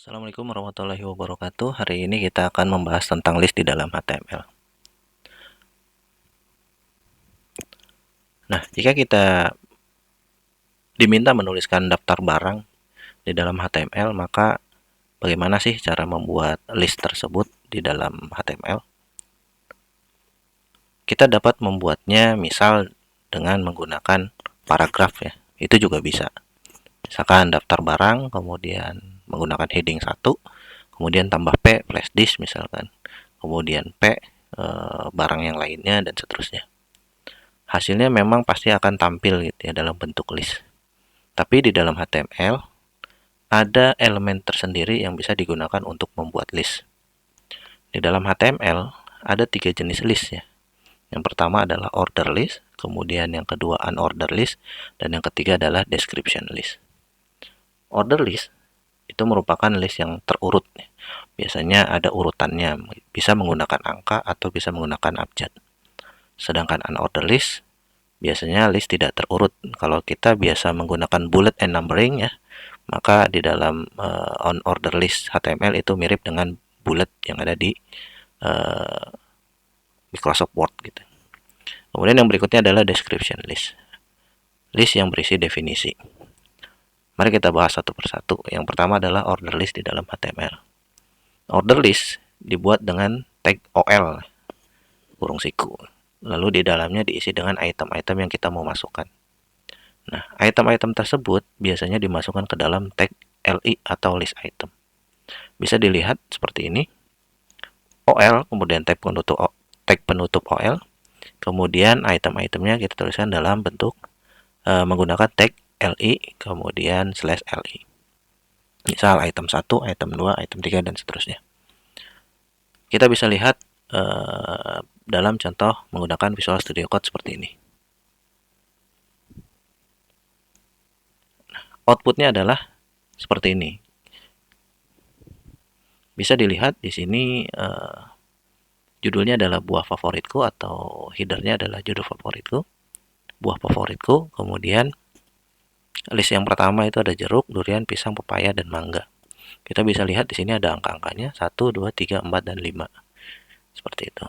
Assalamualaikum warahmatullahi wabarakatuh. Hari ini kita akan membahas tentang list di dalam HTML. Nah, jika kita diminta menuliskan daftar barang di dalam HTML, maka bagaimana sih cara membuat list tersebut di dalam HTML? Kita dapat membuatnya misal dengan menggunakan paragraf ya. Itu juga bisa. Misalkan daftar barang, kemudian menggunakan heading 1, kemudian tambah P flash disk misalkan. Kemudian P barang yang lainnya dan seterusnya. Hasilnya memang pasti akan tampil gitu ya dalam bentuk list. Tapi di dalam HTML ada elemen tersendiri yang bisa digunakan untuk membuat list. Di dalam HTML ada 3 jenis list ya. Yang pertama adalah order list, kemudian yang kedua unordered list, dan yang ketiga adalah description list. Order list itu merupakan list yang terurut. Biasanya ada urutannya, bisa menggunakan angka atau bisa menggunakan abjad. Sedangkan unordered list biasanya list tidak terurut. Kalau kita biasa menggunakan bullet and numbering ya, maka di dalam unordered list HTML itu mirip dengan bullet yang ada di Microsoft Word gitu. Kemudian yang berikutnya adalah description list. List yang berisi definisi. Mari kita bahas satu persatu. Yang pertama adalah order list di dalam HTML. Order list dibuat dengan tag OL, kurung siku. Lalu di dalamnya diisi dengan item-item yang kita mau masukkan. Nah, item-item tersebut biasanya dimasukkan ke dalam tag LI atau list item. Bisa dilihat seperti ini. OL, kemudian tag penutup OL, kemudian item-itemnya kita tuliskan dalam bentuk menggunakan tag LI, kemudian /LI. Misal item 1, item 2, item 3, dan seterusnya. Kita bisa lihat dalam contoh menggunakan Visual Studio Code seperti ini. Outputnya adalah seperti ini. Bisa dilihat di sini judulnya adalah buah favoritku atau headernya adalah judul favoritku, buah favoritku. Kemudian list yang pertama itu ada jeruk, durian, pisang, pepaya, dan mangga. Kita bisa lihat di sini ada angka-angkanya 1, 2, 3, 4, dan 5. Seperti itu.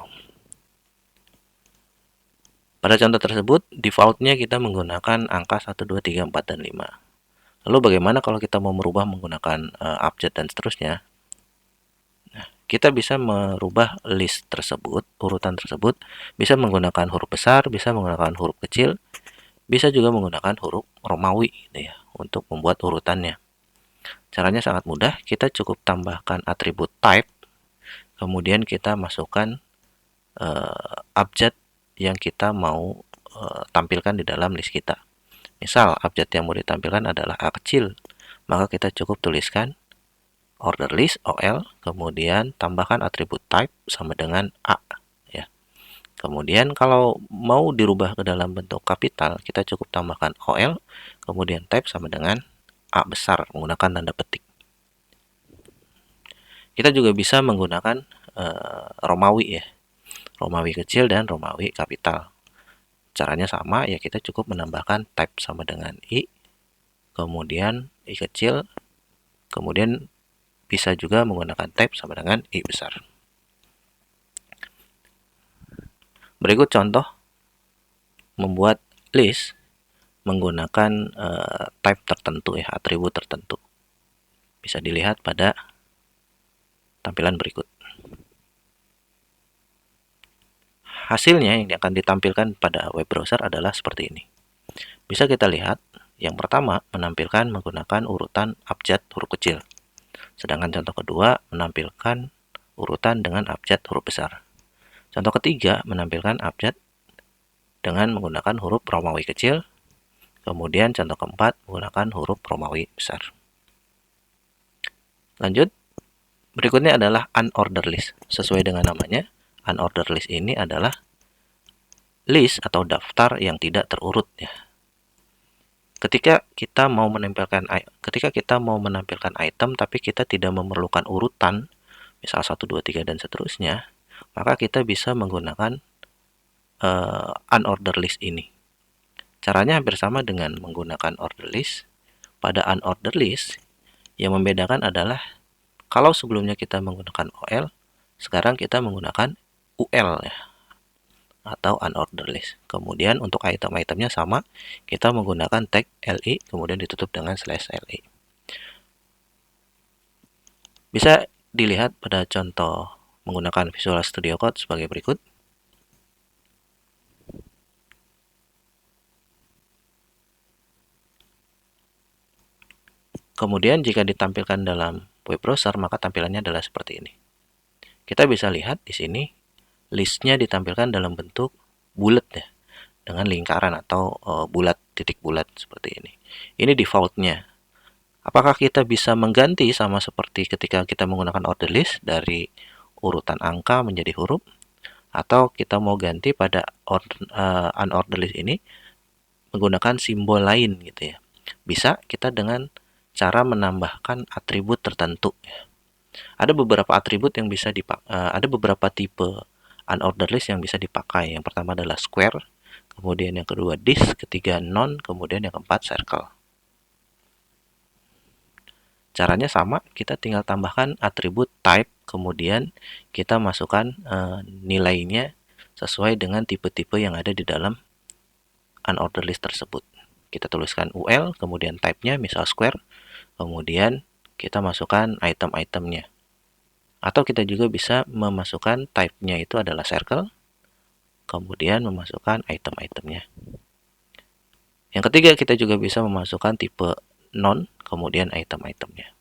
Pada contoh tersebut, defaultnya kita menggunakan angka 1, 2, 3, 4, dan 5. Lalu bagaimana kalau kita mau merubah menggunakan abjad dan seterusnya? Nah, kita bisa merubah list tersebut, urutan tersebut, bisa menggunakan huruf besar, bisa menggunakan huruf kecil, bisa juga menggunakan huruf Romawi gitu ya, untuk membuat urutannya. Caranya sangat mudah, kita cukup tambahkan atribut type, kemudian kita masukkan abjad yang kita mau tampilkan di dalam list kita. Misal abjad yang mau ditampilkan adalah A kecil, maka kita cukup tuliskan order list OL, kemudian tambahkan atribut type sama dengan A ya. Kemudian kalau mau dirubah ke dalam bentuk kapital, kita cukup tambahkan OL, kemudian type sama dengan A besar menggunakan tanda petik. Kita juga bisa menggunakan Romawi ya, Romawi kecil dan Romawi kapital. Caranya sama ya, kita cukup menambahkan type sama dengan I, kemudian I kecil, kemudian bisa juga menggunakan type sama dengan I besar. Berikut contoh membuat list menggunakan type tertentu ya, atribut tertentu. Bisa dilihat pada tampilan berikut. Hasilnya yang akan ditampilkan pada web browser adalah seperti ini. Bisa kita lihat, yang pertama menampilkan menggunakan urutan abjad huruf kecil. Sedangkan contoh kedua menampilkan urutan dengan abjad huruf besar. Contoh ketiga menampilkan abjad dengan menggunakan huruf Romawi kecil. Kemudian contoh keempat menggunakan huruf Romawi besar. Lanjut, berikutnya adalah unordered list. Sesuai dengan namanya, unordered list ini adalah list atau daftar yang tidak terurut ya. Ketika kita mau menampilkan item tapi kita tidak memerlukan urutan, misal 1, 2, 3 dan seterusnya, maka kita bisa menggunakan unordered list ini. Caranya hampir sama dengan menggunakan order list. Pada unordered list, yang membedakan adalah Kalau sebelumnya kita menggunakan OL, sekarang kita menggunakan UL ya, atau unordered list. Kemudian untuk item-itemnya sama, kita menggunakan tag li, kemudian ditutup dengan /li. Bisa dilihat pada contoh menggunakan Visual Studio Code sebagai berikut. Kemudian jika ditampilkan dalam web browser, maka tampilannya adalah seperti ini. Kita bisa lihat di sini listnya ditampilkan dalam bentuk bulat ya, dengan lingkaran atau bulat, titik bulat seperti ini. Ini defaultnya. Apakah kita bisa mengganti sama seperti ketika kita menggunakan order list dari urutan angka menjadi huruf, atau kita mau ganti pada unordered list ini menggunakan simbol lain gitu ya. Bisa kita dengan cara menambahkan atribut tertentu ya. Ada beberapa atribut yang bisa ada beberapa tipe unordered list yang bisa dipakai. Yang pertama adalah square, kemudian yang kedua this, ketiga non, kemudian yang keempat circle. Caranya sama, kita tinggal tambahkan atribut type, kemudian kita masukkan nilainya sesuai dengan tipe-tipe yang ada di dalam unordered list tersebut. Kita tuliskan UL, kemudian type-nya misal square, kemudian kita masukkan item-itemnya. Atau kita juga bisa memasukkan type-nya itu adalah circle, kemudian memasukkan item-itemnya. Yang ketiga, kita juga bisa memasukkan tipe non, kemudian item-itemnya.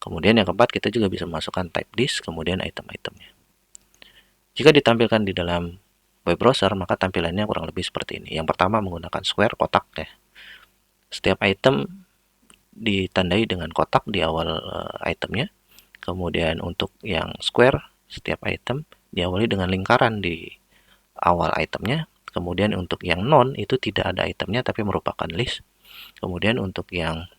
Kemudian yang keempat, kita juga bisa memasukkan type this, kemudian item-itemnya. Jika ditampilkan di dalam web browser, maka tampilannya kurang lebih seperti ini. Yang pertama menggunakan square, kotak ya. Setiap item ditandai dengan kotak di awal itemnya. Kemudian untuk yang square, setiap item diawali dengan lingkaran di awal itemnya. Kemudian untuk yang non, itu tidak ada itemnya tapi merupakan list. Kemudian untuk yang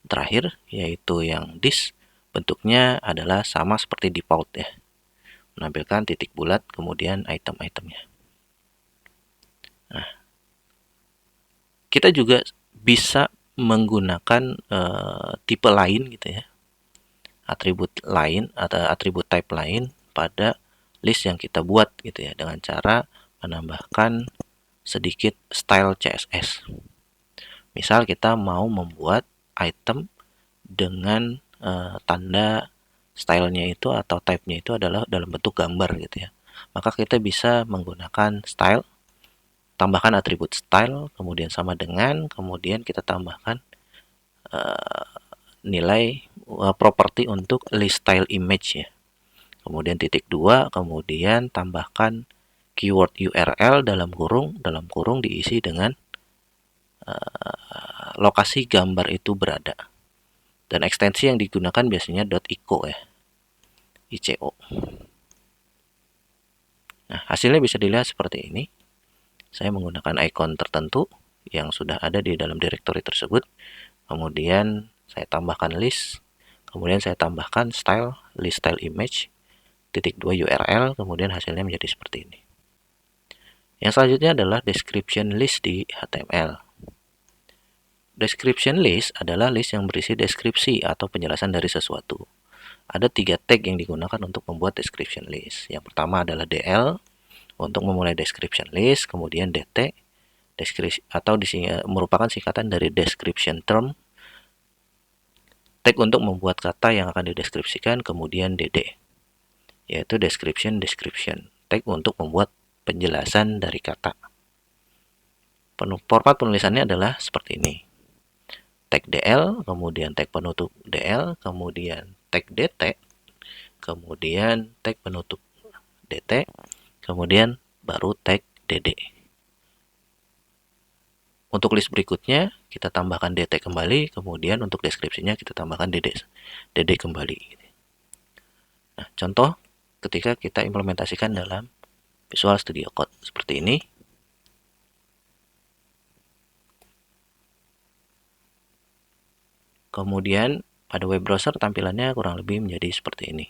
terakhir, yaitu yang this, bentuknya adalah sama seperti default ya, menampilkan titik bulat kemudian item-itemnya. Nah, kita juga bisa menggunakan tipe lain gitu ya, atribut lain atau atribut type lain pada list yang kita buat gitu ya, dengan cara menambahkan sedikit style CSS. Misal kita mau membuat item dengan tanda stylenya itu atau type-nya itu adalah dalam bentuk gambar gitu ya. Maka kita bisa menggunakan style, tambahkan atribut style, kemudian sama dengan, kemudian kita tambahkan nilai properti untuk list style image ya. Kemudian titik 2, kemudian tambahkan keyword URL dalam kurung diisi dengan lokasi gambar itu berada. Dan ekstensi yang digunakan biasanya .ico ya, ICO. Nah, hasilnya bisa dilihat seperti ini. Saya menggunakan icon tertentu yang sudah ada di dalam directory tersebut. Kemudian saya tambahkan list. Kemudian saya tambahkan style, list style image, titik 2 URL. Kemudian hasilnya menjadi seperti ini. Yang selanjutnya adalah description list di HTML. Description list adalah list yang berisi deskripsi atau penjelasan dari sesuatu. Ada 3 tag yang digunakan untuk membuat description list. Yang pertama adalah DL untuk memulai description list, kemudian DT atau merupakan singkatan dari description term, tag untuk membuat kata yang akan dideskripsikan, kemudian DD yaitu description, tag untuk membuat penjelasan dari kata. Format penulisannya adalah seperti ini. Tag DL, kemudian tag penutup DL, kemudian tag DT, kemudian tag penutup DT, kemudian baru tag DD. Untuk list berikutnya kita tambahkan DT kembali, kemudian untuk deskripsinya kita tambahkan DD kembali. Nah, contoh ketika kita implementasikan dalam Visual Studio Code seperti ini. Kemudian pada web browser tampilannya kurang lebih menjadi seperti ini.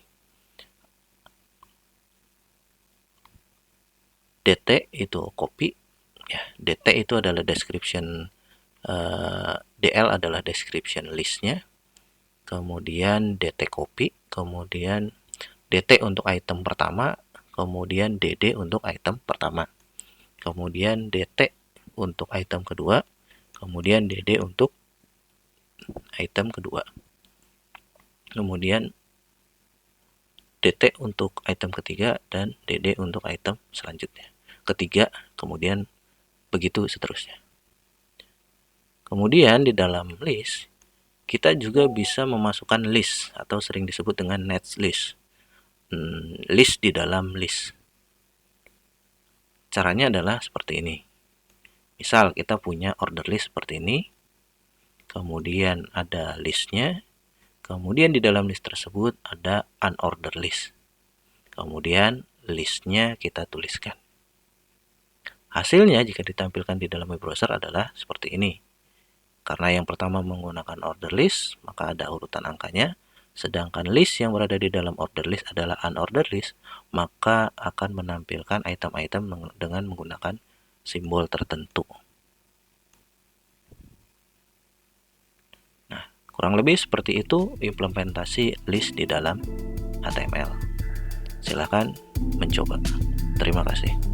DT itu copy, ya, DT itu adalah description, DL adalah description listnya. kemudian DT copy, kemudian DT untuk item pertama, kemudian DD untuk item pertama, kemudian DT untuk item kedua, kemudian DD untuk item kedua, kemudian DT untuk item ketiga, dan DD untuk item selanjutnya, ketiga, kemudian begitu seterusnya. Kemudian di dalam list, kita juga bisa memasukkan list atau sering disebut dengan netlist. List di dalam list. Caranya adalah seperti ini. Misal kita punya order list seperti ini, kemudian ada listnya, kemudian di dalam list tersebut ada unordered list. Kemudian listnya kita tuliskan. Hasilnya jika ditampilkan di dalam web browser adalah seperti ini. Karena yang pertama menggunakan order list, maka ada urutan angkanya. Sedangkan list yang berada di dalam order list adalah unordered list, maka akan menampilkan item-item dengan menggunakan simbol tertentu. Nah, kurang lebih seperti itu implementasi list di dalam HTML. Silakan mencoba. Terima kasih.